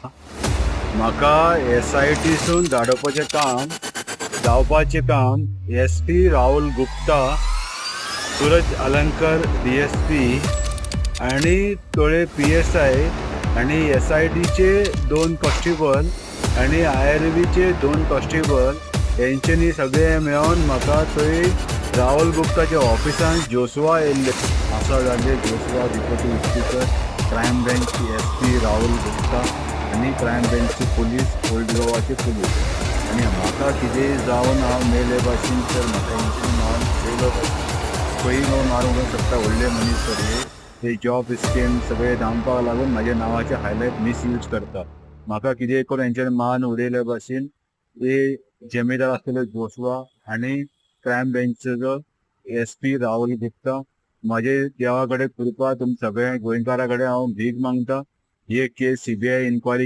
म्हाका SITसून धाडोवपाचें काम जावपाचें काम SP राहुल गुप्ता, सूरज अलंकर DSP आणि तोळे PSI आणि SITचे 2 कॉन्स्टेबल आणि IRBचे 2 कॉन्स्टेबल यांच्यानी सगळे मेळून म्हाका थंय राहुल गुप्ताच्या ऑफिसान जोसवा येयल्ले आसा जाल्ले जोसवा डिप्युटी इन्स्पेक्टर क्रायम ब्रँचची SP राहुल गुप्ता आणि क्रायम ब्रँचची पोलीस ओल्ड गोवाचे पोलीस आणि म्हाका कितें जावन हांव मेले भाशेन तर म्हाका हेंच्यानी मारून पयलो पयलो मारूंक शकता व्हडले मनीस तरी ते जॉब स्कीम सगळे धांवपाक लागून म्हाज्या नांवाचे हायलायट मिसयूज करता म्हाका कितें करून हेंच्यानी मान उडयले भाशेन हे जमेदार आसलेले जोसवा आणि क्रायम ब्रँचचो SP राहुल गुप्ता म्हाजे देवा कडेन कृपा तुम सगळे गोंयकारा कडेन हांव भीक मागता ही केस CBI इन्क्वायरी